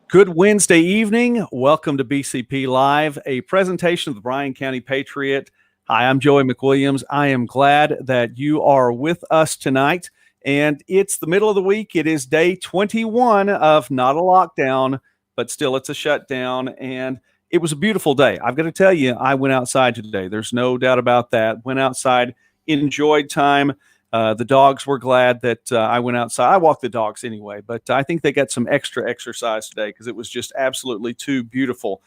Good Wednesday evening. Welcome to BCP Live, a presentation of the Bryan County Patriot. Hi, I'm Joey McWilliams. I am glad that you are with us tonight. And it's the middle of the week. It is day 21 of not a lockdown, but still it's a shutdown. And it was a beautiful day. I've got to tell you, I went outside today. There's no doubt about that. Went outside, enjoyed time. The dogs were glad that I went outside. I walk the dogs anyway, but I think they got some extra exercise today because it was just absolutely too beautiful.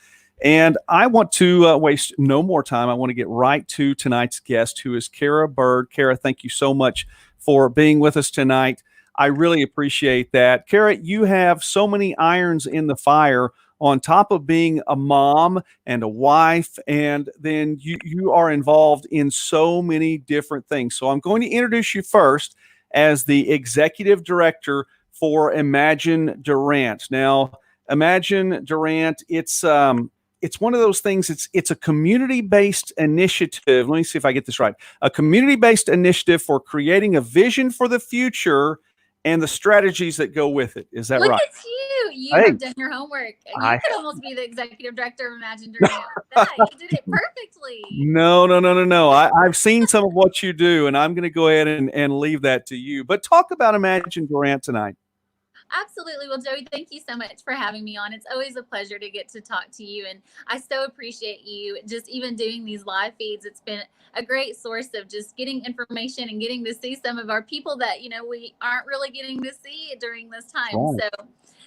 And I want to waste no more time. I want to get right to tonight's guest, who is Kara Byrd. Kara, thank you so much for being with us tonight. I really appreciate that. Kara, you have so many irons in the fire on top of being a mom and a wife, and then you are involved in so many different things. So I'm going to introduce you first as the executive director for Imagine Durant. Now, Imagine Durant, it's one of those things. It's a community-based initiative. Let me see if I get this right. A community-based initiative for creating a vision for the future and the strategies that go with it. Is that Look right? at you. You Hey, have done your homework. You I could almost be the executive director of Imagine Durant. Yeah, you did it perfectly. No, no, no, no, no. I've seen some of what you do, and I'm going to go ahead and leave that to you. But talk about Imagine Durant tonight. Absolutely. Well, Joey, thank you so much for having me on. It's always a pleasure to get to talk to you. And I so appreciate you just even doing these live feeds. It's been a great source of just getting information and getting to see some of our people that, we aren't really getting to see during this time. Right. So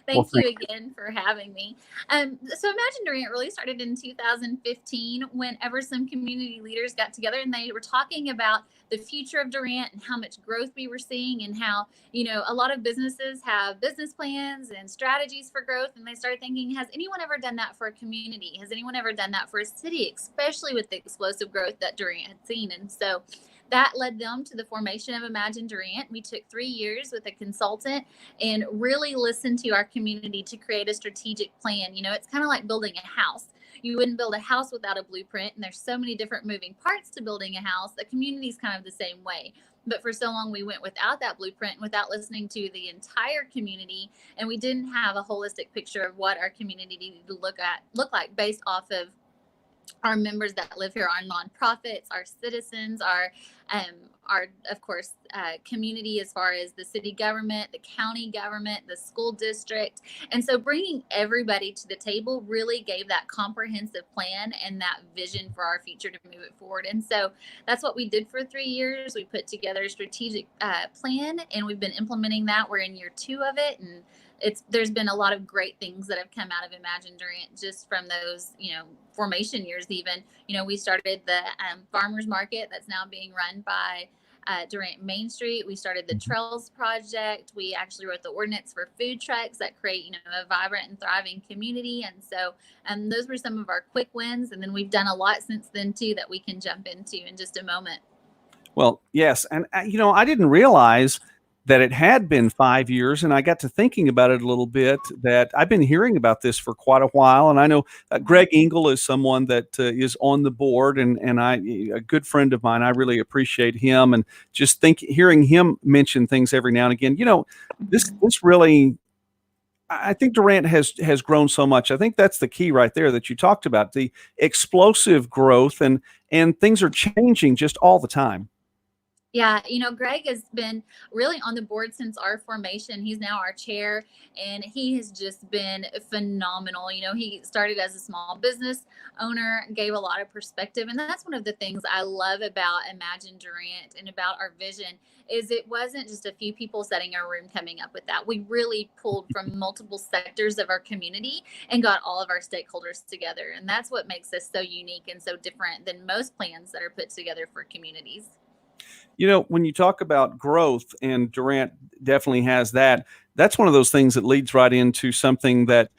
Well, thank you again for having me. So Imagine Durant really started in 2015 whenever some community leaders got together and they were talking about the future of Durant and how much growth we were seeing and how a lot of businesses have business plans and strategies for growth. And they started thinking, has anyone ever done that for a community? Has anyone ever done that for a city, especially with the explosive growth that Durant had seen? And so that led them to the formation of Imagine Durant. We took 3 years with a consultant and really listened to our community to create a strategic plan. It's kind of like building a house. You wouldn't build a house without a blueprint, and there's so many different moving parts to building a house. The community is kind of the same way. But for so long, we went without that blueprint, without listening to the entire community, and we didn't have a holistic picture of what our community needed to look like based off of our members that live here, our nonprofits, our citizens, our of course community as far as the city government, the county government, the school district. And so bringing everybody to the table really gave that comprehensive plan and that vision for our future to move it forward. And so that's what we did for 3 years. We put together a strategic plan, and we've been implementing that. We're in year 2 of it, and there's been a lot of great things that have come out of Imagine Durant just from those, formation years. Even, we started the farmers market that's now being run by Durant Main Street. We started the Trails Project. We actually wrote the ordinance for food trucks that create, a vibrant and thriving community. And so those were some of our quick wins. And then we've done a lot since then, too, that we can jump into in just a moment. Well, yes. And, I didn't realize that it had been 5 years, and I got to thinking about it a little bit, that I've been hearing about this for quite a while. And I know Greg Engel is someone that is on the board, and a good friend of mine. I really appreciate him, and just hearing him mention things every now and again. This really, I think Durant has grown so much. I think that's the key right there that you talked about, the explosive growth, and things are changing just all the time. Yeah, Greg has been really on the board since our formation. He's now our chair, and he has just been phenomenal. He started as a small business owner, gave a lot of perspective, and that's one of the things I love about Imagine Durant and about our vision is it wasn't just a few people setting a room coming up with that. We really pulled from multiple sectors of our community and got all of our stakeholders together, and that's what makes us so unique and so different than most plans that are put together for communities. When you talk about growth, and Durant definitely has that, that's one of those things that leads right into something that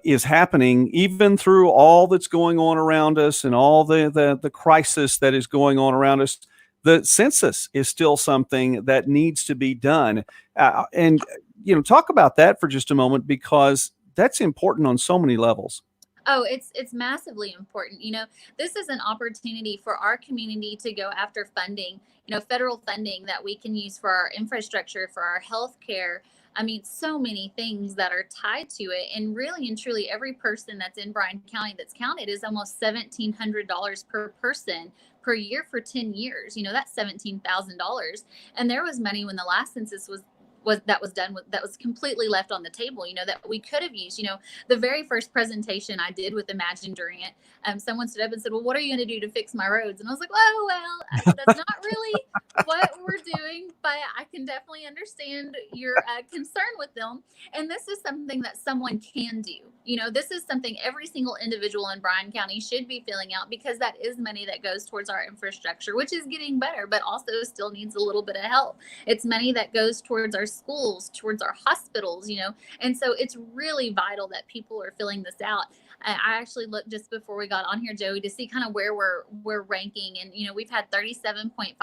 is happening even through all that's going on around us and all the crisis that is going on around us. The census is still something that needs to be done. And talk about that for just a moment, because that's important on so many levels. Oh, it's massively important. This is an opportunity for our community to go after funding, federal funding that we can use for our infrastructure, for our health care, I mean, so many things that are tied to it. And really and truly, every person that's in Bryan County that's counted is almost $1,700 per person per year for 10 years. That's $17,000. And there was money when the last census was done with, that was completely left on the table, that we could have used. The very first presentation I did with Imagine Durant, someone stood up and said, well, what are you going to do to fix my roads? And I was like, well, that's not really what we're doing, but I can definitely understand your concern with them. And this is something that someone can do. This is something every single individual in Bryan County should be filling out, because that is money that goes towards our infrastructure, which is getting better, but also still needs a little bit of help. It's money that goes towards our schools, towards our hospitals, and so it's really vital that people are filling this out. I actually looked just before we got on here, Joey, to see kind of where we're ranking. And, we've had 37.5%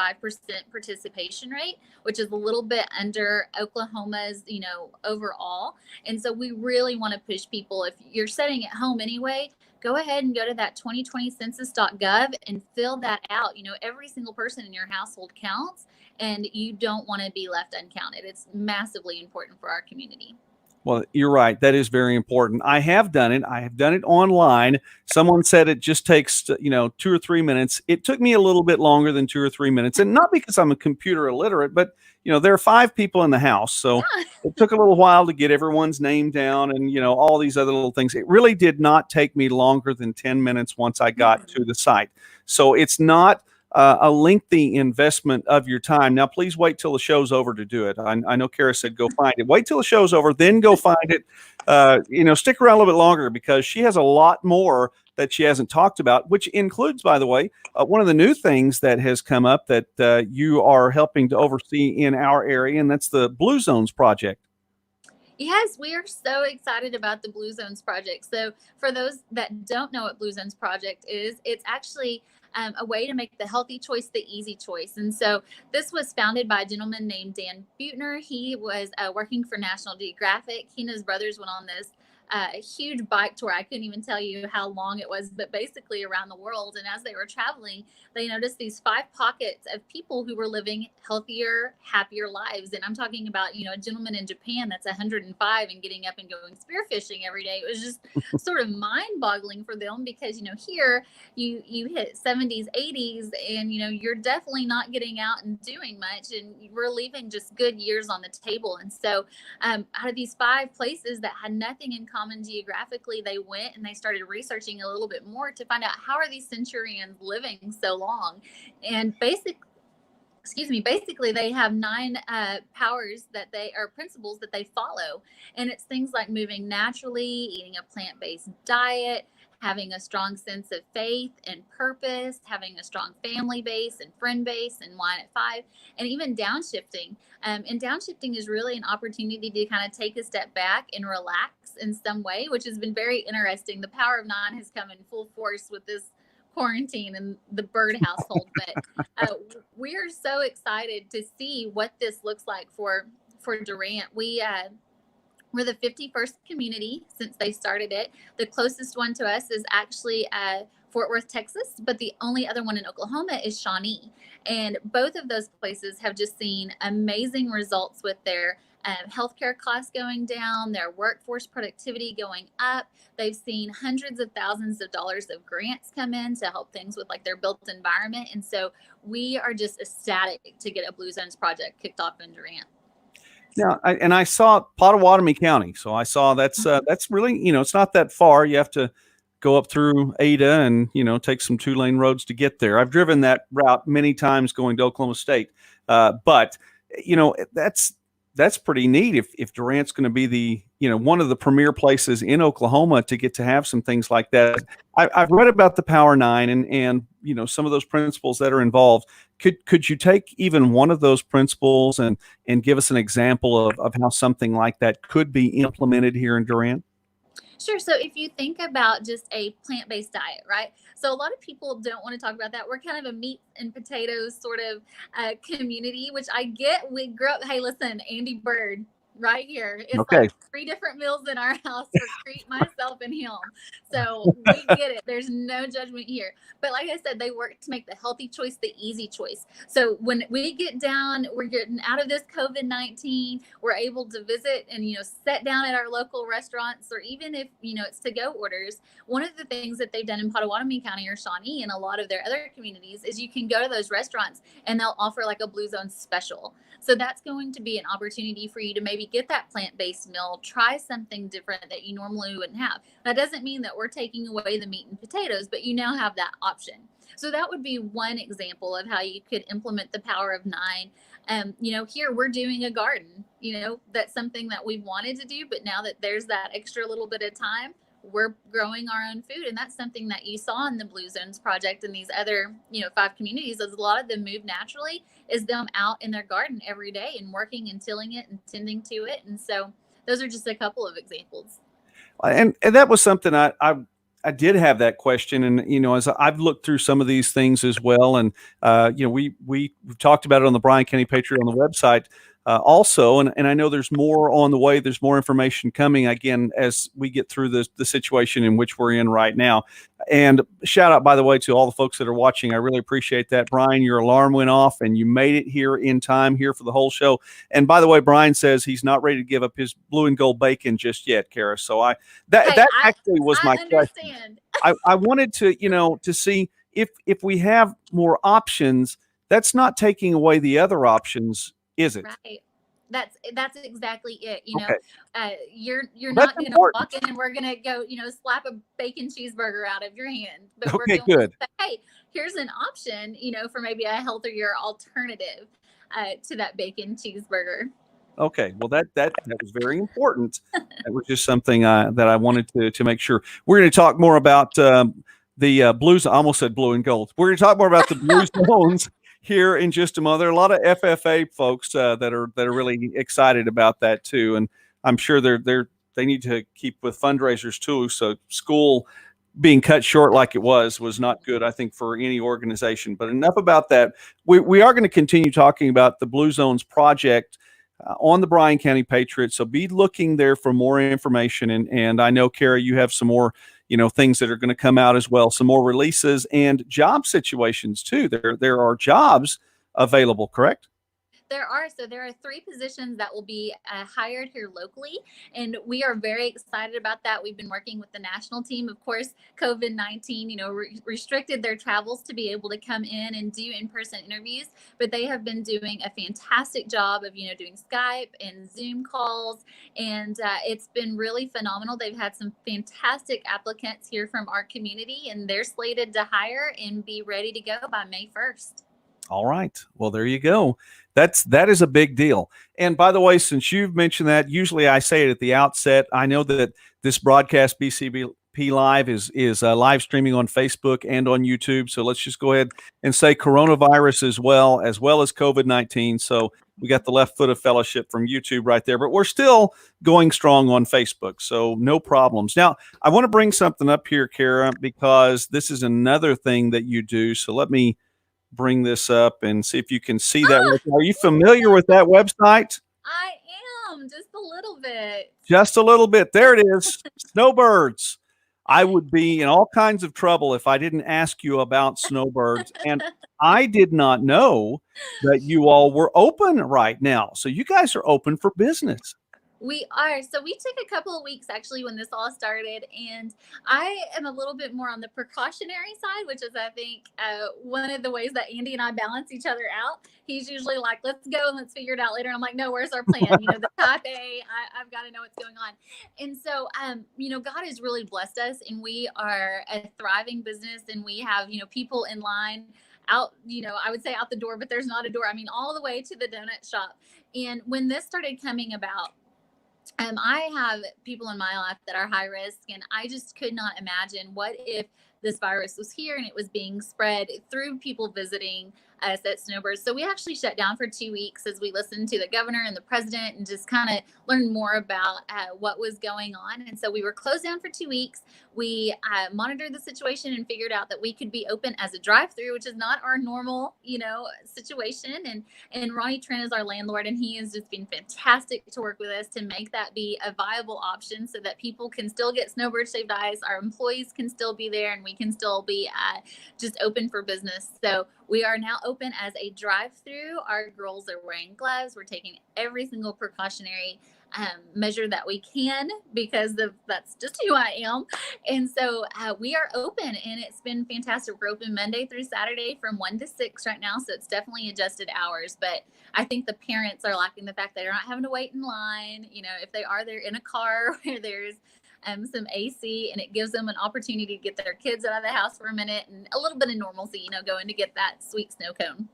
participation rate, which is a little bit under Oklahoma's, overall. And so we really want to push people. If you're sitting at home anyway, go ahead and go to that 2020census.gov and fill that out. Every single person in your household counts, and you don't want to be left uncounted. It's massively important for our community. Well, you're right. That is very important. I have done it. I have done it online. Someone said it just takes, 2 or 3 minutes. It took me a little bit longer than 2 or 3 minutes, and not because I'm a computer illiterate, but there are 5 people in the house, so it took a little while to get everyone's name down, and all these other little things. It really did not take me longer than 10 minutes once I got to the site. So it's not a lengthy investment of your time. Now, please wait till the show's over to do it. I know Kara said go find it. Wait till the show's over, then go find it. Stick around a little bit longer, because she has a lot more that she hasn't talked about, which includes, by the way, one of the new things that has come up that you are helping to oversee in our area, and that's the Blue Zones project. Yes, we are so excited about the Blue Zones project. So for those that don't know what Blue Zones project is, it's actually a way to make the healthy choice the easy choice. And so this was founded by a gentleman named Dan Buettner. He was working for National Geographic. He and his brothers went on this huge bike tour. I couldn't even tell you how long it was, but basically around the world. And as they were traveling, they noticed these 5 pockets of people who were living healthier, happier lives. And I'm talking about, a gentleman in Japan that's 105 and getting up and going spearfishing every day. It was just sort of mind boggling for them, because, here you hit 70s, 80s, and, you're definitely not getting out and doing much. And we're leaving just good years on the table. And so out of these 5 places that had nothing in common geographically, they went and they started researching a little bit more to find out, how are these centurions living so long? And basically they have 9 powers that principles that they follow. And it's things like moving naturally, eating a plant-based diet, having a strong sense of faith and purpose, having a strong family base and friend base, and wine at 5, and even downshifting. And downshifting is really an opportunity to kind of take a step back and relax in some way, which has been very interesting. The power of 9 has come in full force with this quarantine and the Byrd household, but we are so excited to see what this looks like for Durant. We're the 51st community since they started it. The closest one to us is actually Fort Worth, Texas, but the only other one in Oklahoma is Shawnee. And both of those places have just seen amazing results with their healthcare costs going down, their workforce productivity going up. They've seen hundreds of thousands of dollars of grants come in to help things with like their built environment. And so we are just ecstatic to get a Blue Zones project kicked off in Durant. Now, I saw Pottawatomie County, so I saw that's really, it's not that far. You have to go up through Ada and take some 2-lane roads to get there. I've driven that route many times going to Oklahoma State, but that's pretty neat if Durant's going to be the one of the premier places in Oklahoma to get to have some things like that. I've read about the Power 9 and some of those principles that are involved. Could you take even one of those principles and give us an example of how something like that could be implemented here in Durant? Sure. So if you think about just a plant-based diet, right? So a lot of people don't want to talk about that. We're kind of a meat and potatoes sort of community, which I get. We grew up, hey, listen, Andy Byrd, right here. It's Okay. like 3 different meals in our house for Crete, myself, and him. So we get it. There's no judgment here. But like I said, they work to make the healthy choice the easy choice. So when we get down, we're getting out of this COVID-19, we're able to visit and, sit down at our local restaurants, or even if, it's to go orders. One of the things that they've done in Pottawatomie County or Shawnee and a lot of their other communities is you can go to those restaurants and they'll offer like a Blue Zone special. So that's going to be an opportunity for you to maybe get that plant-based meal, try something different that you normally wouldn't have. That doesn't mean that we're taking away the meat and potatoes, but you now have that option. So that would be one example of how you could implement the power of 9. Here we're doing a garden. That's something that we've wanted to do, but now that there's that extra little bit of time, we're growing our own food. And that's something that you saw in the Blue Zones project and these other, 5 communities, as a lot of them move naturally, is them out in their garden every day and working and tilling it and tending to it. And so those are just a couple of examples. And that was something I did have that question, and as I've looked through some of these things as well, and we've talked about it on the Bryan County Patriot on the website also, and I know there's more on the way. There's more information coming again as we get through the situation in which we're in right now. And shout out, by the way, to all the folks that are watching. I really appreciate that. Brian, your alarm went off and you made it here in time here for the whole show. And by the way, Brian says he's not ready to give up his blue and gold bacon just yet, Kara. So that actually was my question. I wanted to, to see if we have more options, that's not taking away the other options, is it? Right. That's exactly it. Okay. You're not going to walk in and we're going to go, slap a bacon cheeseburger out of your hand, but we're going to say, hey, here's an option, for maybe a healthier alternative to that bacon cheeseburger. Okay, well that was very important. That was just something that I wanted to make sure. We're going to talk more about the blues. I almost said blue and gold. We're going to talk more about the Blue Zones here in just a moment. There are a lot of FFA folks that are really excited about that too, and I'm sure they need to keep with fundraisers too. So school being cut short like it was not good, I think, for any organization. But enough about that. We are going to continue talking about the Blue Zones project on the Bryan County Patriot. So be looking there for more information. And I know, Kara, you have some more, things that are going to come out as well, some more releases and job situations too. There are jobs available, correct? There are. So there are 3 positions that will be hired here locally, and we are very excited about that. We've been working with the national team. Of course, COVID-19, restricted their travels to be able to come in and do in-person interviews, but they have been doing a fantastic job of, doing Skype and Zoom calls, and it's been really phenomenal. They've had some fantastic applicants here from our community, and they're slated to hire and be ready to go by May 1st. All right. Well, there you go. That is a big deal. And by the way, since you've mentioned that, usually I say it at the outset. I know that this broadcast BCP Live is live streaming on Facebook and on YouTube. So let's just go ahead and say coronavirus as well as COVID-19. So we got the left foot of fellowship from YouTube right there, but we're still going strong on Facebook. So no problems. Now, I want to bring something up here, Kara, because this is another thing that you do. So let me bring this up and see if you can see that. Are you familiar with that website? I am, just a little bit. Just a little bit. There it is. Snowbirds. I would be in all kinds of trouble if I didn't ask you about snowbirds. And I did not know that you all were open right now. So you guys are open for business. We are. So we took a couple of weeks actually when this all started, and I am a little bit more on the precautionary side, which is I think one of the ways that Andy and I balance each other out. He's usually like, let's go and let's figure it out later. And I'm like, no, where's our plan? The type A, I've got to know what's going on. And so, God has really blessed us, and we are a thriving business, and we have, people in line out, I would say out the door, but there's not a door. I mean, all the way to the donut shop. And when this started coming about, I have people in my life that are high risk, and I just could not imagine what if this virus was here and it was being spread through people visiting set snowbirds. So we actually shut down for 2 weeks as we listened to the governor and the president and just kind of learned more about what was going on. And so we were closed down for 2 weeks. We monitored the situation and figured out that we could be open as a drive-through, which is not our normal, situation. And Ronnie Trent is our landlord, and he has just been fantastic to work with us to make that be a viable option so that people can still get snowbird shaved ice, our employees can still be there, and we can still be just open for business. So we are now open as a drive-through. Our girls are wearing gloves. We're taking every single precautionary measure that we can because that's just who I am. And so we are open, and it's been fantastic. We're open Monday through Saturday from 1 to 6 right now. So it's definitely adjusted hours. But I think the parents are liking the fact that they're not having to wait in line. If they are, they're in a car where there's some AC, and it gives them an opportunity to get their kids out of the house for a minute and a little bit of normalcy, going to get that sweet snow cone.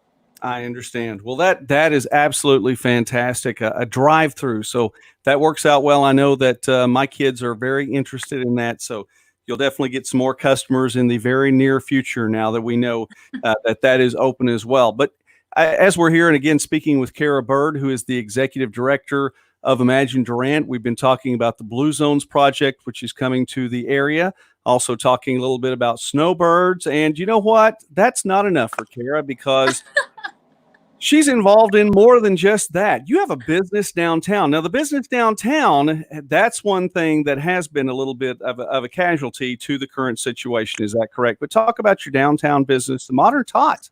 I understand. Well, that is absolutely fantastic. A drive-through, so that works out well. I know that my kids are very interested in that, so you'll definitely get some more customers in the very near future. Now that we know that is open as well. But as we're here, and again, speaking with Kara Byrd, who is the executive director of Imagine Durant, we've been talking about the Blue Zones project, which is coming to the area. Also talking a little bit about snowbirds, and you know what? That's not enough for Kara because she's involved in more than just that. You have a business downtown. Now, the business downtown, that's one thing that has been a little bit of a casualty to the current situation. Is that correct? But talk about your downtown business, the Modern Tot.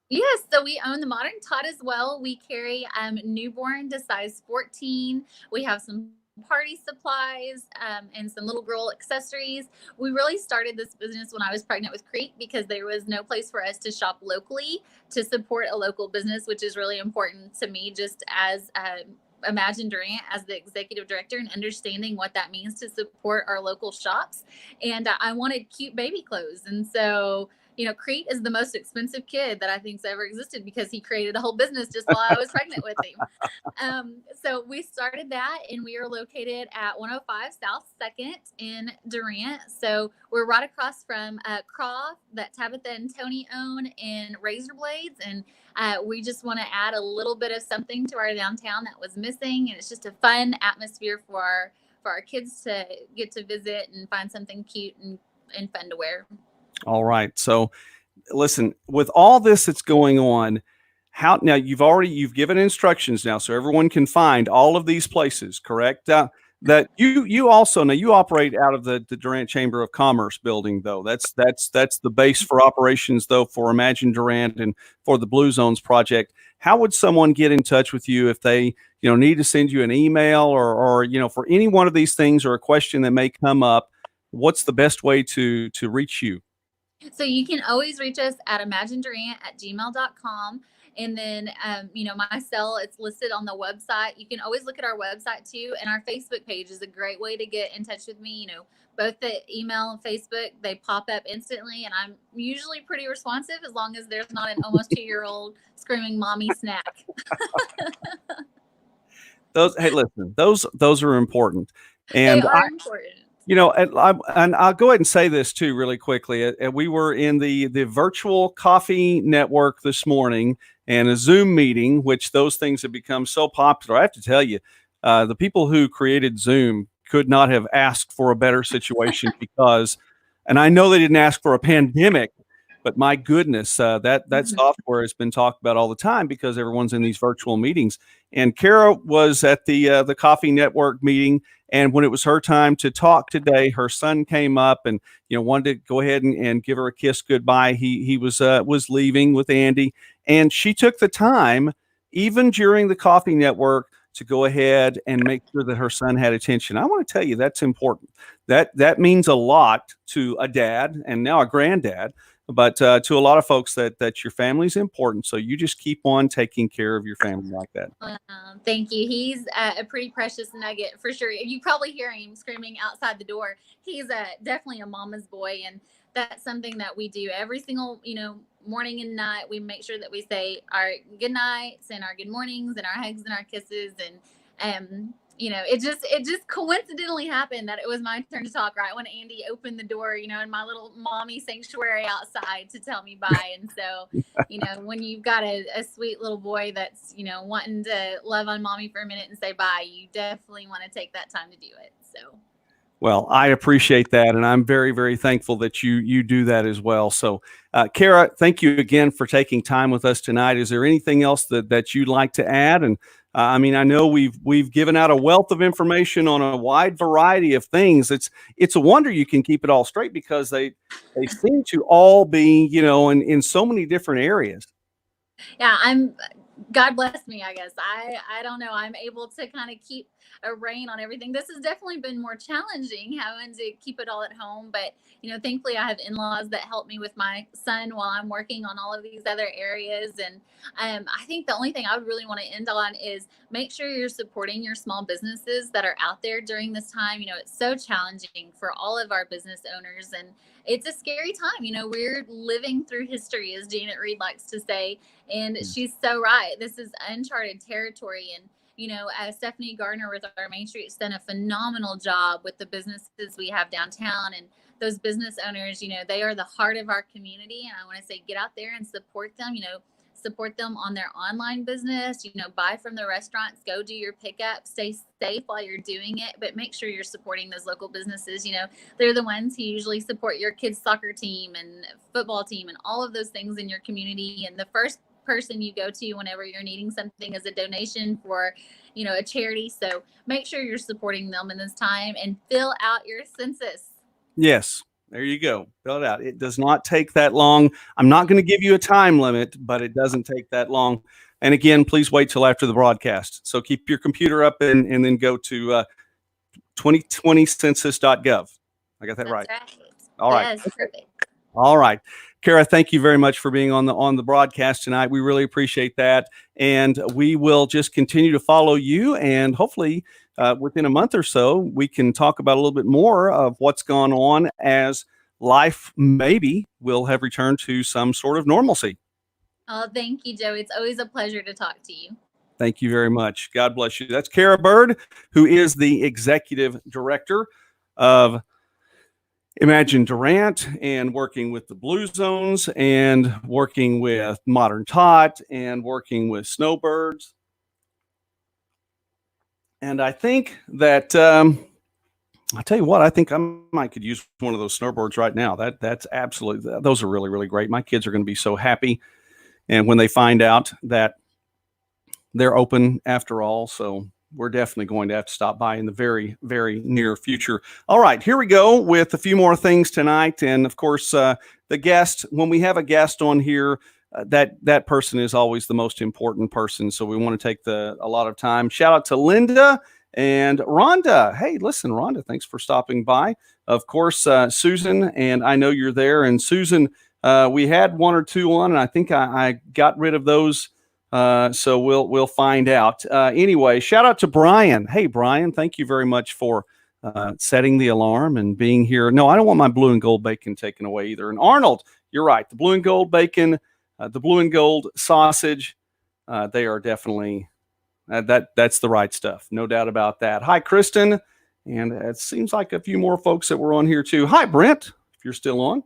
Yes, so we own the Modern Tot as well. We carry newborn to size 14. We have some party supplies and some little girl accessories. We really started this business when I was pregnant with Crete because there was no place for us to shop locally to support a local business, which is really important to me just as Imagine Durant as the executive director and understanding what that means to support our local shops. And I wanted cute baby clothes. And so Crete is the most expensive kid that I think's ever existed because he created a whole business just while I was pregnant with him. So we started that, and we are located at 105 South 2nd in Durant. So we're right across from Croft that Tabitha and Tony own in Razor Blades. And we just want to add a little bit of something to our downtown that was missing. And it's just a fun atmosphere for our kids to get to visit and find something cute and fun to wear. All right. So listen, with all this that's going on, how now you've given instructions now so everyone can find all of these places, correct? That you also now you operate out of the Durant Chamber of Commerce building, though. That's the base for operations, though, for Imagine Durant and for the Blue Zones project. How would someone get in touch with you if they need to send you an email or for any one of these things or a question that may come up? What's the best way to reach you? So you can always reach us at imaginedurant@gmail.com. And then, my cell, it's listed on the website. You can always look at our website too. And our Facebook page is a great way to get in touch with me. Both the email and Facebook, they pop up instantly. And I'm usually pretty responsive as long as there's not an almost 2-year-old screaming mommy snack. Listen, those are important. And they are important. And I'll go ahead and say this too, really quickly. We were in the virtual coffee network this morning and a Zoom meeting, which those things have become so popular. I have to tell you, the people who created Zoom could not have asked for a better situation because, and I know they didn't ask for a pandemic, but my goodness, that software has been talked about all the time because everyone's in these virtual meetings. And Kara was at the Coffee Network meeting, and when it was her time to talk today, her son came up and wanted to go ahead and give her a kiss goodbye. He was leaving with Andy, and she took the time, even during the Coffee Network, to go ahead and make sure that her son had attention. I want to tell you that's important. That means a lot to a dad and now a granddad. But to a lot of folks, that your family's important. So you just keep on taking care of your family like that. Thank you. He's a pretty precious nugget for sure. You probably hear him screaming outside the door. He's definitely a mama's boy. And that's something that we do every single, morning and night. We make sure that we say our good nights and our good mornings and our hugs and our kisses. And, it just coincidentally happened that it was my turn to talk right when Andy opened the door, in my little mommy sanctuary outside to tell me bye. And so, when you've got a sweet little boy that's, wanting to love on mommy for a minute and say bye, you definitely want to take that time to do it. So. Well, I appreciate that, and I'm very, very thankful that you do that as well. So, Kara, thank you again for taking time with us tonight. Is there anything else that you'd like to add? And I mean, I know we've given out a wealth of information on a wide variety of things. It's a wonder you can keep it all straight because they seem to all be, in so many different areas. Yeah, God bless me, I guess. I don't know. I'm able to kind of keep a rein on everything. This has definitely been more challenging having to keep it all at home. But, thankfully I have in-laws that help me with my son while I'm working on all of these other areas. And I think the only thing I would really want to end on is make sure you're supporting your small businesses that are out there during this time. It's so challenging for all of our business owners, and it's a scary time. We're living through history, as Janet Reed likes to say. And she's so right. This is uncharted territory. And, Stephanie Gardner with our Main Street has done a phenomenal job with the businesses we have downtown. And those business owners, they are the heart of our community. And I want to say, get out there and support them, support them on their online business, buy from the restaurants, go do your pickup, stay safe while you're doing it, but make sure you're supporting those local businesses. They're the ones who usually support your kids' soccer team and football team and all of those things in your community. And the first person you go to whenever you're needing something is a donation for, a charity. So make sure you're supporting them in this time and fill out your census. Yes. There you go. Fill it out. It does not take that long. I'm not going to give you a time limit, but it doesn't take that long. And again, please wait till after the broadcast. So keep your computer up and then go to 2020census.gov. I got that right. All right. Yes, perfect. All right. Kara, thank you very much for being on the broadcast tonight. We really appreciate that. And we will just continue to follow you. And hopefully within a month or so, we can talk about a little bit more of what's gone on as life maybe will have returned to some sort of normalcy. Oh, thank you, Joe. It's always a pleasure to talk to you. Thank you very much. God bless you. That's Kara Byrd, who is the executive director of Imagine Durant and working with the Blue Zones and working with Modern Tot and working with Snowbirds. And I think that, I'll tell you what, I think I might could use one of those snowbirds right now. That's absolutely, those are really, really great. My kids are going to be so happy. And when they find out that they're open after all, so we're definitely going to have to stop by in the very, very near future. All right, here we go with a few more things tonight. And of course, the guest, when we have a guest on here, that person is always the most important person. So we want to take a lot of time. Shout out to Linda and Rhonda. Hey, listen, Rhonda, thanks for stopping by. Of course, Susan, and I know you're there. And Susan, we had one or two on, and I think I got rid of those. So we'll find out. Anyway, shout out to Brian. Hey, Brian, thank you very much for setting the alarm and being here. No, I don't want my blue and gold bacon taken away either. And Arnold, you're right. The blue and gold bacon, the blue and gold sausage, they are definitely, that's the right stuff. No doubt about that. Hi, Kristen. And it seems like a few more folks that were on here too. Hi, Brent, if you're still on.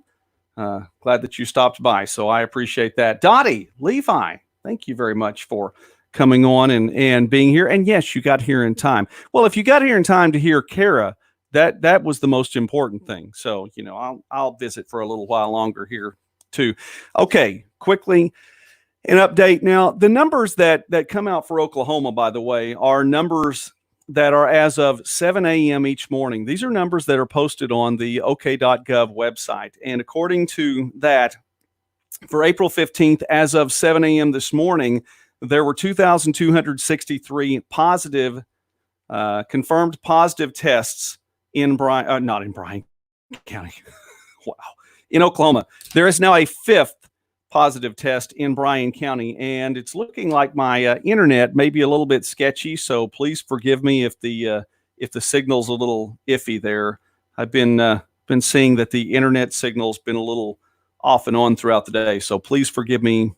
Glad that you stopped by. So I appreciate that. Dottie, Levi. Thank you very much for coming on and being here. And yes, you got here in time. Well, if you got here in time to hear Kara, that was the most important thing. So, I'll visit for a little while longer here too. Okay, quickly, an update. Now, the numbers that come out for Oklahoma, by the way, are numbers that are as of 7 a.m. each morning. These are numbers that are posted on the OK.gov website. And according to that, for April 15th, as of 7 a.m. this morning, there were 2,263 positive, confirmed positive tests in not in Bryan County. Wow. In Oklahoma. There is now a fifth positive test in Bryan County, and it's looking like my internet may be a little bit sketchy, so please forgive me if the signal's a little iffy there. I've been seeing that the internet signal's been a little off and on throughout the day. So please forgive me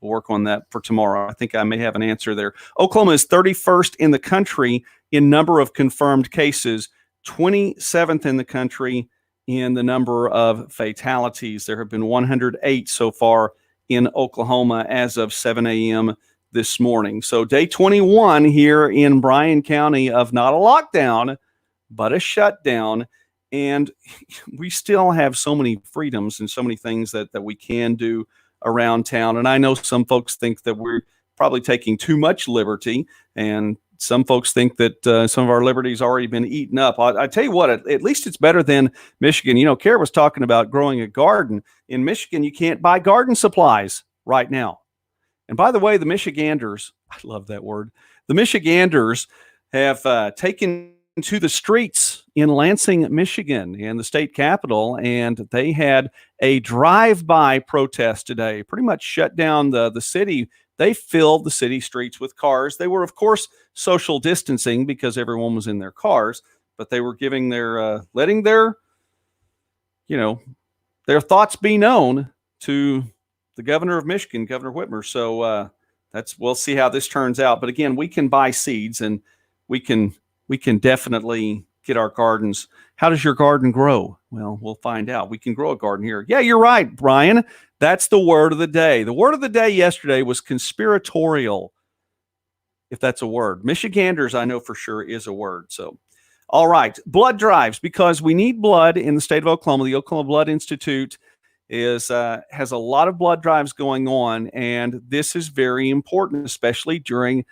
We'll work on that for tomorrow. I think I may have an answer there. Oklahoma is 31st in the country in number of confirmed cases, 27th in the country in the number of fatalities. There have been 108 so far in Oklahoma as of 7 a.m. this morning. So day 21 here in Bryan County of not a lockdown, but a shutdown. And we still have so many freedoms and so many things that we can do around town. And I know some folks think that we're probably taking too much liberty, and some folks think that some of our liberty's already been eaten up. I tell you what, at least it's better than Michigan. You know, Kara was talking about growing a garden. In Michigan, you can't buy garden supplies right now. And by the way, the Michiganders, I love that word, the Michiganders have taken to the streets in Lansing, Michigan, and the state capitol, and they had a drive-by protest today. Pretty much shut down the city. They filled the city streets with cars. They were, of course, social distancing because everyone was in their cars, but they were giving their letting their thoughts be known to the governor of Michigan, Governor Whitmer. So we'll see how this turns out. But again, we can buy seeds, and we can definitely get our gardens. How does your garden grow? Well, we'll find out. We can grow a garden here. Yeah, you're right, Brian. That's the word of the day. The word of the day yesterday was conspiratorial, if that's a word. Michiganders, I know for sure, is a word. So, all right. Blood drives, because we need blood in the state of Oklahoma. The Oklahoma Blood Institute has a lot of blood drives going on, and this is very important, especially during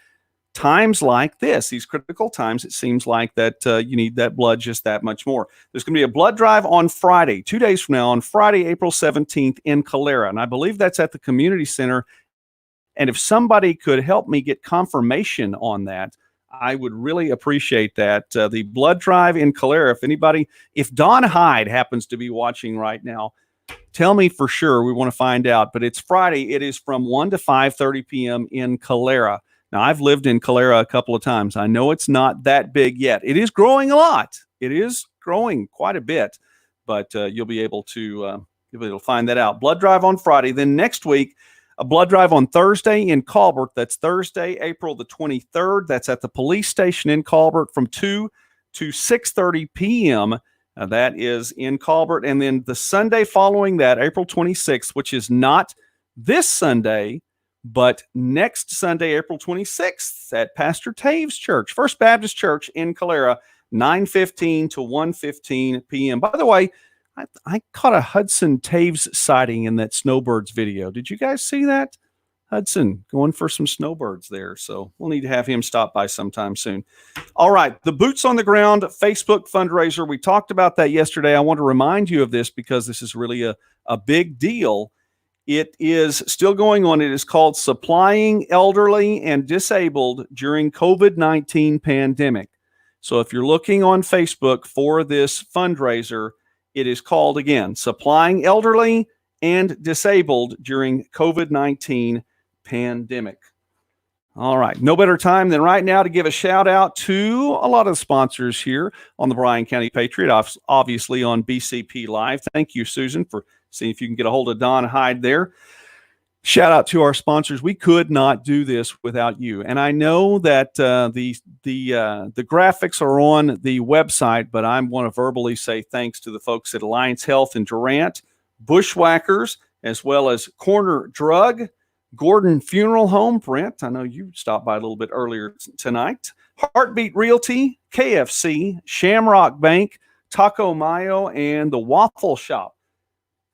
times like this, these critical times. It seems like that you need that blood just that much more. There's going to be a blood drive on Friday, 2 days from now, on Friday, April 17th in Calera. And I believe that's at the community center. And if somebody could help me get confirmation on that, I would really appreciate that. The blood drive in Calera, if Don Hyde happens to be watching right now, tell me for sure. We want to find out. But it's Friday. It is from 1 to 5:30 p.m. in Calera. Now, I've lived in Calera a couple of times. I know it's not that big yet. It is growing a lot. It is growing quite a bit, but you'll be able to find that out. Blood drive on Friday. Then next week, a blood drive on Thursday in Colbert. That's Thursday, April the 23rd. That's at the police station in Colbert from 2 to 6:30 p.m. That is in Colbert. And then the Sunday following that, April 26th, which is not this Sunday, but next Sunday, April 26th, at Pastor Taves Church, First Baptist Church in Calera, 9:15 to 1:15 p.m. By the way, I caught a Hudson Taves sighting in that snowbirds video. Did you guys see that? Hudson going for some snowbirds there. So we'll need to have him stop by sometime soon. All right, the Boots on the Ground Facebook fundraiser. We talked about that yesterday. I want to remind you of this because this is really a big deal. It is still going on. It is called Supplying Elderly and Disabled During COVID-19 Pandemic. So if you're looking on Facebook for this fundraiser, it is called, again, Supplying Elderly and Disabled During COVID-19 Pandemic. All right. No better time than right now to give a shout out to a lot of sponsors here on the Bryan County Patriot, obviously on BCP Live. Thank you, Susan, for seeing if you can get a hold of Don Hyde there. Shout out to our sponsors. We could not do this without you. And I know that the graphics are on the website, but I want to verbally say thanks to the folks at Alliance Health in Durant, Bushwhackers, as well as Corner Drug, Gordon Funeral Home. Brent, I know you stopped by a little bit earlier tonight. Heartbeat Realty, KFC, Shamrock Bank, Taco Mayo, and the Waffle Shop.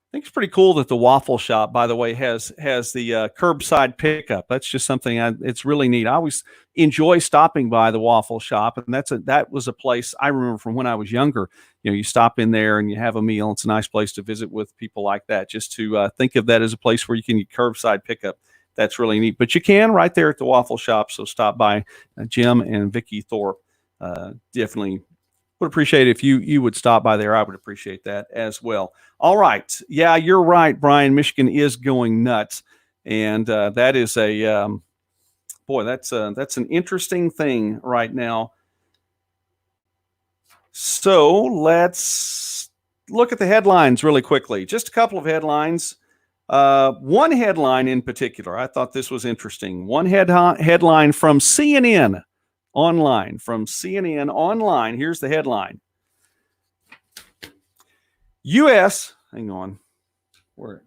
I think it's pretty cool that the Waffle Shop, by the way, has the curbside pickup. That's just something it's really neat. I always enjoy stopping by the Waffle Shop, and that was a place I remember from when I was younger. You know, you stop in there and you have a meal. It's a nice place to visit with people like that. Just to think of that as a place where you can get curbside pickup. That's really neat. But you can right there at the Waffle Shop. So stop by. Jim and Vicki Thorpe definitely would appreciate it if you would stop by there. I would appreciate that as well. All right. Yeah, you're right, Brian. Michigan is going nuts. And that is that's an interesting thing right now. So let's look at the headlines really quickly. Just a couple of headlines. One headline in particular, I thought this was interesting. One headline from CNN Online. From CNN Online, here's the headline. U.S. Hang on.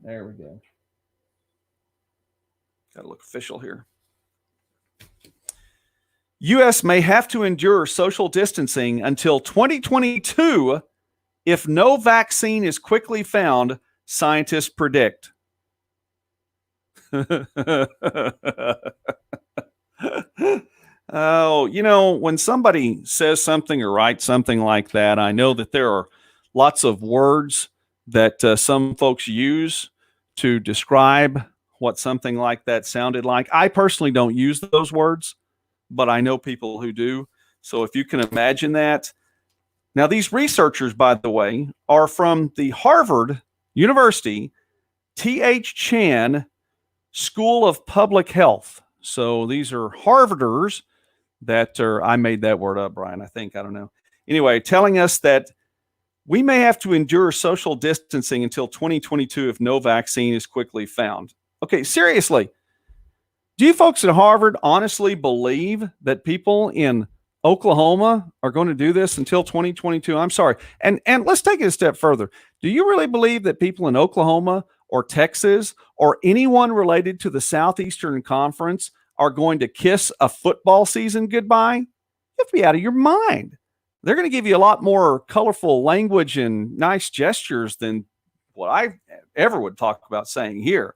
There we go. Got to look official here. U.S. may have to endure social distancing until 2022 if no vaccine is quickly found, scientists predict. Oh, when somebody says something or writes something like that, I know that there are lots of words that some folks use to describe what something like that sounded like. I personally don't use those words, but I know people who do. So if you can imagine that. Now, these researchers, by the way, are from the Harvard University T.H. Chan School of Public Health. So these are Harvarders that are, I made that word up, Brian, I think, I don't know. Anyway, telling us that we may have to endure social distancing until 2022 if no vaccine is quickly found. Okay, seriously, do you folks at Harvard honestly believe that people in Oklahoma are going to do this until 2022? I'm sorry. And let's take it a step further. Do you really believe that people in Oklahoma or Texas or anyone related to the Southeastern Conference are going to kiss a football season goodbye? You have to be out of your mind. They're going to give you a lot more colorful language and nice gestures than what I ever would talk about saying here.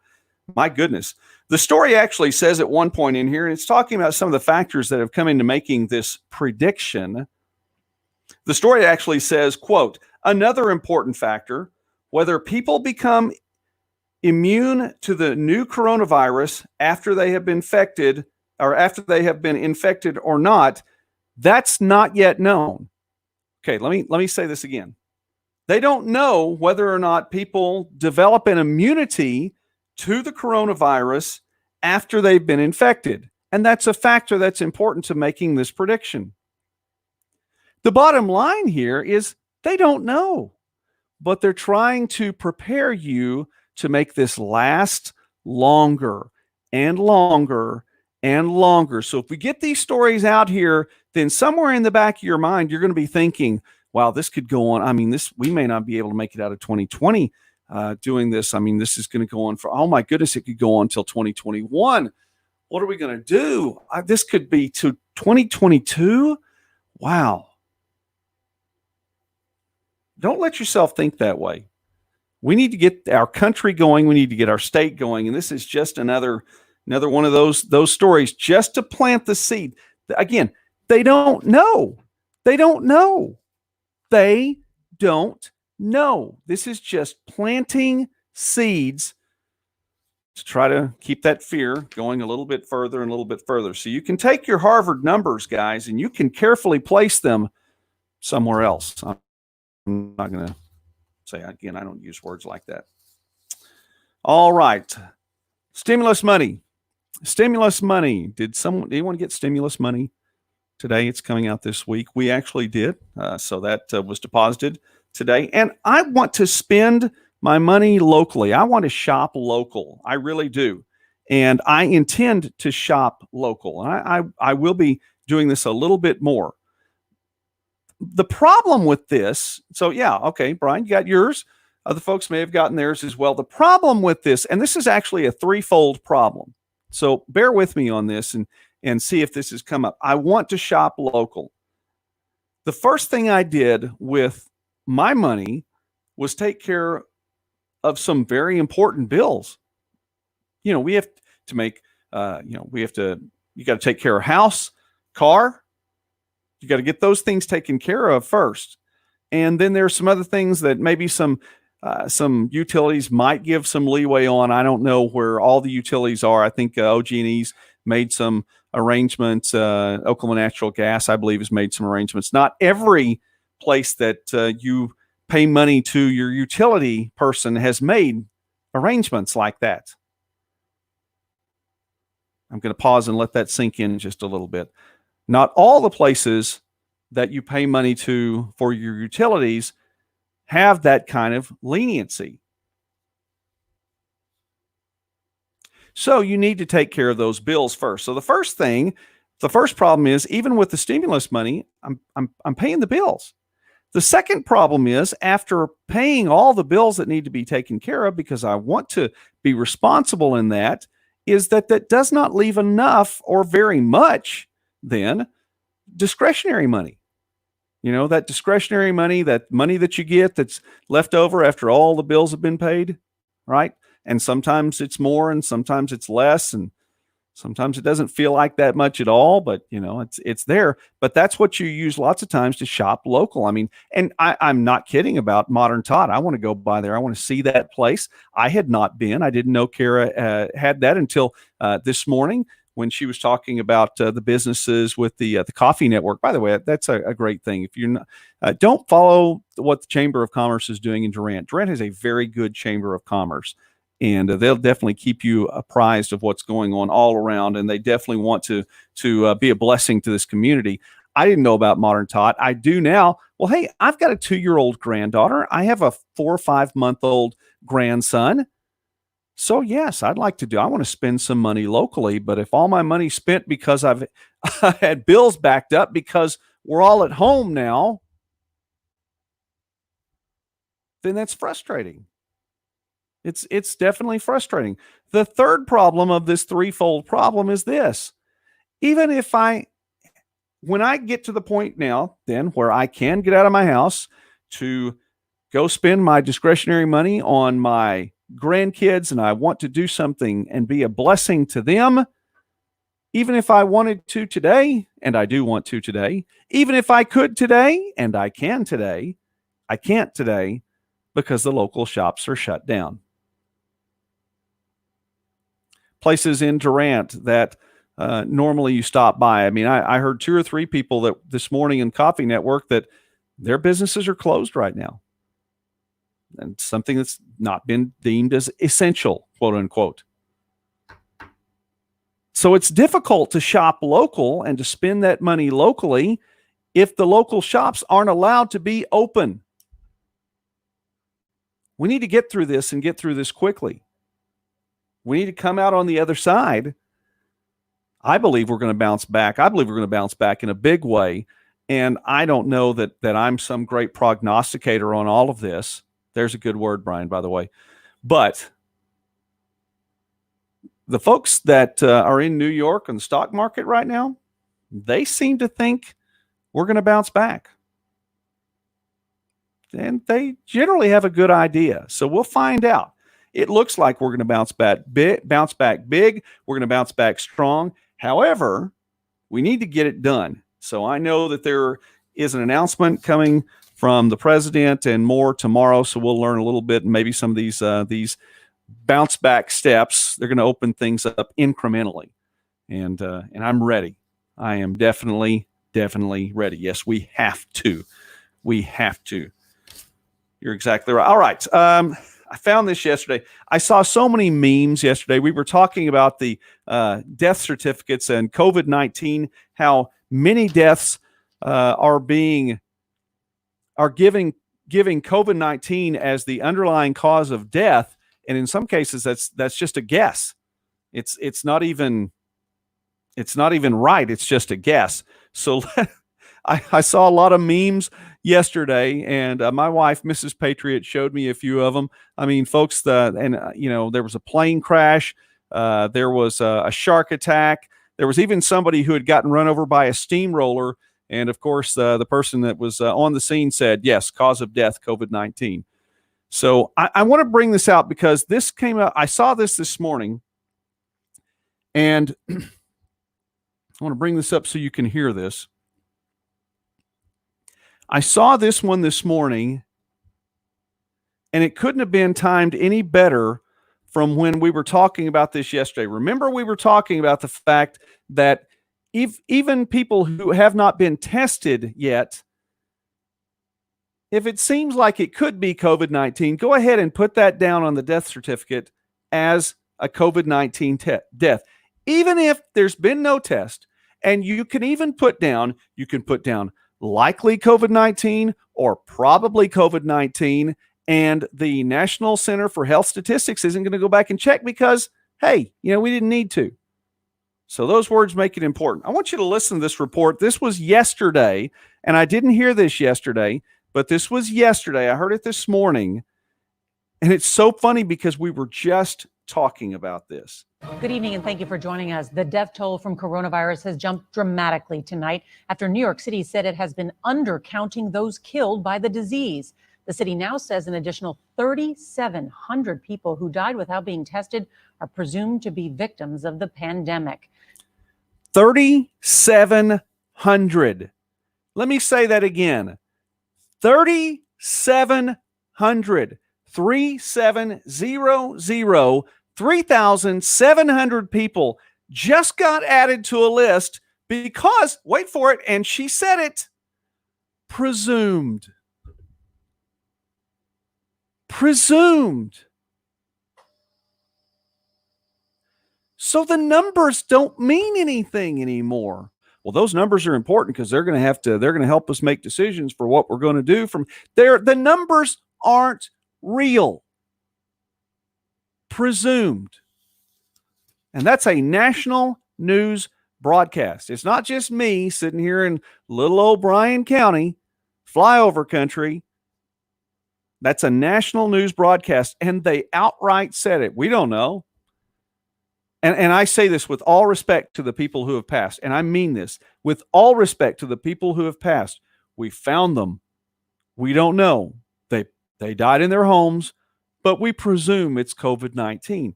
My goodness. The story actually says at one point in here, and it's talking about some of the factors that have come into making this prediction. The story actually says, quote, another important factor, whether people become immune to the new coronavirus after they have been infected or not, that's not yet known. Okay, let me say this again. They don't know whether or not people develop an immunity to the coronavirus after they've been infected. And that's a factor that's important to making this prediction. The bottom line here is they don't know, but they're trying to prepare you to make this last longer and longer and longer. So if we get these stories out here, then somewhere in the back of your mind, you're going to be thinking, wow, this could go on. I mean, we may not be able to make it out of 2020 doing this. I mean, this is going to go on for, oh my goodness, it could go on until 2021. What are we going to do? This could be to 2022. Wow. Don't let yourself think that way. We need to get our country going. We need to get our state going. And this is just another one of those stories just to plant the seed. Again, they don't know. They don't know. They don't know. This is just planting seeds to try to keep that fear going a little bit further and a little bit further. So you can take your Harvard numbers, guys, and you can carefully place them somewhere else. I'm not going to say, again, I don't use words like that. All right. Stimulus money. Stimulus money. Did anyone get stimulus money today? It's coming out this week. We actually did. So that was deposited today. And I want to spend my money locally. I want to shop local. I really do. And I intend to shop local. And I will be doing this a little bit more. The problem with this, so yeah, okay, Brian, you got yours. Other folks may have gotten theirs as well. The problem with this, and this is actually a threefold problem. So bear with me on this and see if this has come up. I want to shop local. The first thing I did with my money was take care of some very important bills. We have to make, you got to take care of house, car. You got to get those things taken care of first. And then there's some other things that maybe some utilities might give some leeway on. I don't know where all the utilities are. I think OG&E's made some arrangements. Oklahoma Natural Gas, I believe, has made some arrangements. Not every place that you pay money to your utility person has made arrangements like that. I'm going to pause and let that sink in just a little bit. Not all the places that you pay money to for your utilities have that kind of leniency. So you need to take care of those bills first. So the first problem is, even with the stimulus money, I'm paying the bills. The second problem is, after paying all the bills that need to be taken care of, because I want to be responsible in that, is that does not leave enough or very much then discretionary money. That discretionary money, that money that you get that's left over after all the bills have been paid, right? And sometimes it's more and sometimes it's less, and sometimes it doesn't feel like that much at all, but it's there. But that's what you use lots of times to shop local. I mean, and I'm not kidding about Modern Tot. I want to go by there. I want to see that place. I had not been. I didn't know Kara had that until this morning when she was talking about the businesses with the coffee network. By the way, that's a great thing. If you're not, don't follow what the Chamber of Commerce is doing in Durant. Durant has a very good Chamber of Commerce. And they'll definitely keep you apprised of what's going on all around. And they definitely want to be a blessing to this community. I didn't know about Modern Tot. I do now. Well, hey, I've got a 2-year-old granddaughter. I have a 4 or 5 month-old grandson. So yes, I want to spend some money locally. But if all my money's spent because I had bills backed up because we're all at home now, then that's frustrating. It's definitely frustrating. The third problem of this threefold problem is this. Even if when I get to the point now, then where I can get out of my house to go spend my discretionary money on my grandkids, and I want to do something and be a blessing to them, even if I wanted to today, and I do want to today, even if I could today, and I can today, I can't today because the local shops are shut down. Places in Durant that normally you stop by. I mean, I heard 2 or 3 people that this morning in Coffee Network that their businesses are closed right now. And something that's not been deemed as essential, quote unquote. So it's difficult to shop local and to spend that money locally if the local shops aren't allowed to be open. We need to get through this and get through this quickly. We need to come out on the other side. I believe we're going to bounce back. I believe we're going to bounce back in a big way. And I don't know that I'm some great prognosticator on all of this. There's a good word, Brian, by the way. But the folks that are in New York and the stock market right now, they seem to think we're going to bounce back. And they generally have a good idea. So we'll find out. It looks like we're going to bounce back big. We're going to bounce back strong. However, we need to get it done. So I know that there is an announcement coming from the president and more tomorrow. So we'll learn a little bit, and maybe some of these bounce back steps. They're going to open things up incrementally, and I'm ready. I am definitely ready. Yes, we have to. We have to. You're exactly right. All right. I found this yesterday. I saw so many memes yesterday. We were talking about the death certificates and COVID-19, how many deaths are giving COVID-19 as the underlying cause of death, and in some cases that's just a guess. It's not even right. It's just a guess. So I saw a lot of memes yesterday, and my wife, Mrs. Patriot, showed me a few of them. I mean, folks, there was a plane crash. There was a shark attack. There was even somebody who had gotten run over by a steamroller. And of course, the person that was on the scene said, yes, cause of death, COVID-19. So I want to bring this out because this came out. I saw this morning, and I want to bring this up so you can hear this. I saw this one this morning, and it couldn't have been timed any better from when we were talking about this yesterday. Remember, we were talking about the fact that even people who have not been tested yet, if it seems like it could be COVID-19, go ahead and put that down on the death certificate as a COVID-19 death. Even if there's been no test, and you can put down likely COVID-19 or probably COVID-19, and the National Center for Health Statistics isn't going to go back and check because, hey, we didn't need to. So those words make it important. I want you to listen to this report. This was yesterday, and I didn't hear this yesterday, but this was yesterday. I heard it this morning, and it's so funny because we were just talking about this. Good evening, and thank you for joining us. The death toll from coronavirus has jumped dramatically tonight after New York City said it has been undercounting those killed by the disease. The city now says an additional 3,700 people who died without being tested are presumed to be victims of the pandemic. 3,700. Let me say that again. 3,700. 3,700. 3,700 people just got added to a list because, wait for it, and she said it, presumed. So the numbers don't mean anything anymore. Well, those numbers are important because they're going to help us make decisions for what we're going to do from there. The numbers aren't real. Presumed. And that's a national news broadcast. It's not just me sitting here in little old Bryan County, flyover country. That's a national news broadcast, and they outright said it. We don't know. And I say this with all respect to the people who have passed, and I mean this, with all respect to the people who have passed. We found them. We don't know. They died in their homes, but we presume it's COVID-19.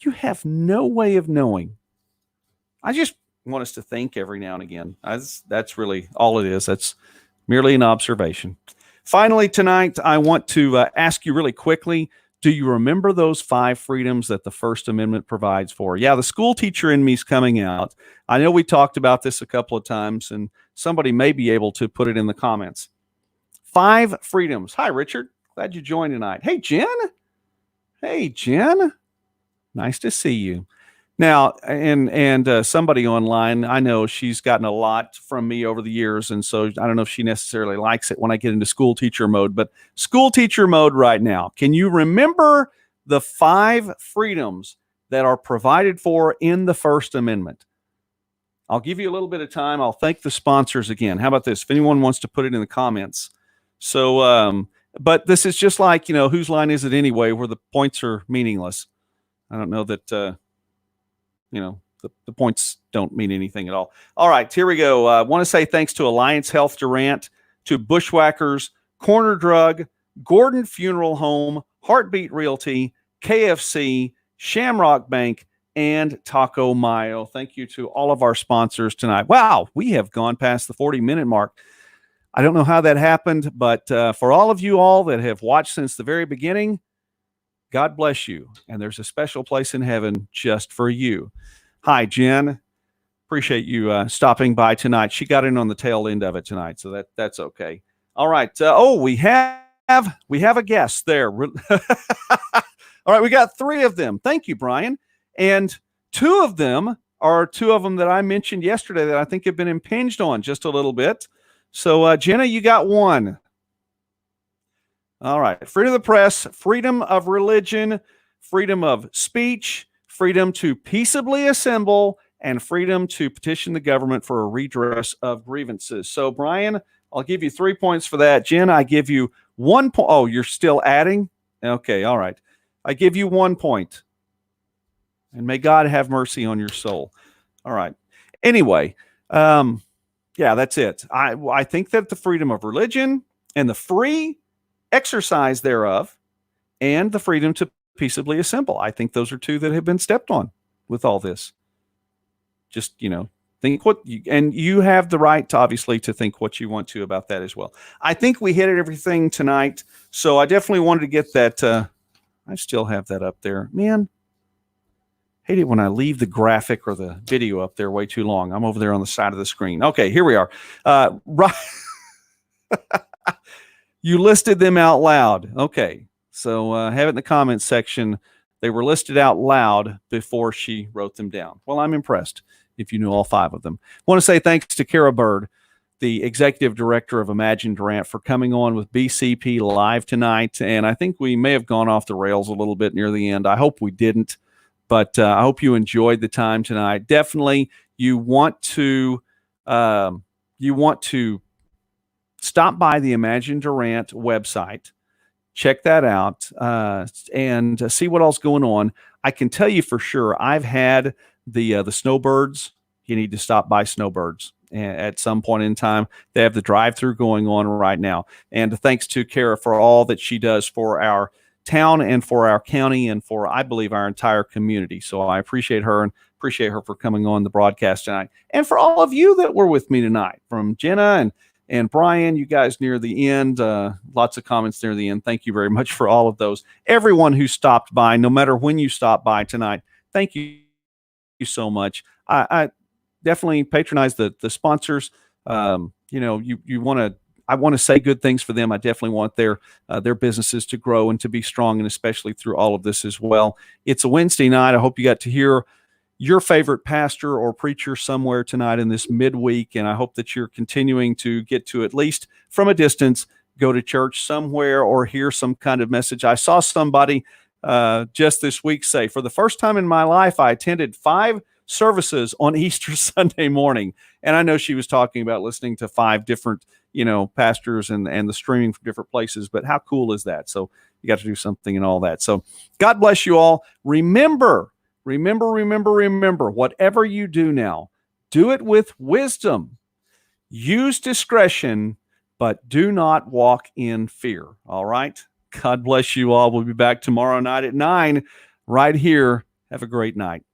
You have no way of knowing. I just want us to think every now and again. That's really all it is. That's merely an observation. Finally, tonight, I want to ask you really quickly, do you remember those 5 freedoms that the First Amendment provides for? Yeah, the school teacher in me is coming out. I know we talked about this a couple of times, and somebody may be able to put it in the comments. 5 freedoms. Hi, Richard. Glad you joined tonight. Hey, Jen. Nice to see you. Now, and somebody online, I know she's gotten a lot from me over the years, and so I don't know if she necessarily likes it when I get into school teacher mode, but school teacher mode right now. Can you remember the 5 freedoms that are provided for in the First Amendment? I'll give you a little bit of time. I'll thank the sponsors again. How about this? If anyone wants to put it in the comments. So, but this is just like, whose line is it anyway, where the points are meaningless. I don't know that, the points don't mean anything at all. All right, here we go. I want to say thanks to Alliance Health Durant, to Bushwhackers, Corner Drug, Gordon Funeral Home, Heartbeat Realty, KFC, Shamrock Bank, and Taco Mayo. Thank you to all of our sponsors tonight. Wow, we have gone past the 40-minute mark. I don't know how that happened, but for all of you all that have watched since the very beginning, God bless you. And there's a special place in heaven just for you. Hi, Jen. Appreciate you stopping by tonight. She got in on the tail end of it tonight, so that's okay. All right. We have a guest there. All right, we got 3 of them. Thank you, Brian. And 2 of them are 2 of them that I mentioned yesterday that I think have been impinged on just a little bit. So, Jenna, you got 1. All right. Freedom of the press, freedom of religion, freedom of speech, freedom to peaceably assemble, and freedom to petition the government for a redress of grievances. So, Brian, I'll give you 3 points for that. Jen, I give you 1 point. Oh, you're still adding? Okay. All right. I give you 1 point. And may God have mercy on your soul. All right. Anyway, yeah, that's it. I think that the freedom of religion and the free exercise thereof and the freedom to peaceably assemble, I think those are 2 that have been stepped on with all this. Just, think and you have the right to obviously to think what you want to about that as well. I think we hit everything tonight. So I definitely wanted to get that. I still have that up there, man. Hate it when I leave the graphic or the video up there way too long. I'm over there on the side of the screen. Okay, here we are. Right. You listed them out loud. Okay, so have it in the comments section. They were listed out loud before she wrote them down. Well, I'm impressed if you knew all 5 of them. I want to say thanks to Kara Byrd, the executive director of Imagine Durant, for coming on with BCP Live tonight. And I think we may have gone off the rails a little bit near the end. I hope we didn't. But I hope you enjoyed the time tonight. Definitely, you want to stop by the Imagine Durant website, check that out, and see what else going on. I can tell you for sure, I've had the snowbirds. You need to stop by Snowbirds at some point in time. They have the drive-through going on right now. And thanks to Kara for all that she does for our town and for our county and for, I believe, our entire community. So I appreciate her and appreciate her for coming on the broadcast tonight. And for all of you that were with me tonight, from Jenna and Brian, you guys near the end, lots of comments near the end. Thank you very much for all of those. Everyone who stopped by, no matter when you stopped by tonight, thank you so much. I definitely patronize the sponsors. I want to say good things for them. I definitely want their businesses to grow and to be strong, and especially through all of this as well. It's a Wednesday night. I hope you got to hear your favorite pastor or preacher somewhere tonight in this midweek, and I hope that you're continuing to get to, at least from a distance, go to church somewhere or hear some kind of message. I saw somebody just this week say, for the first time in my life, I attended 5 services on Easter Sunday morning. And I know she was talking about listening to 5 different, pastors and the streaming from different places, but how cool is that? So you got to do something and all that. So God bless you all. Remember, whatever you do now, do it with wisdom, use discretion, but do not walk in fear. All right. God bless you all. We'll be back tomorrow night at 9 right here. Have a great night.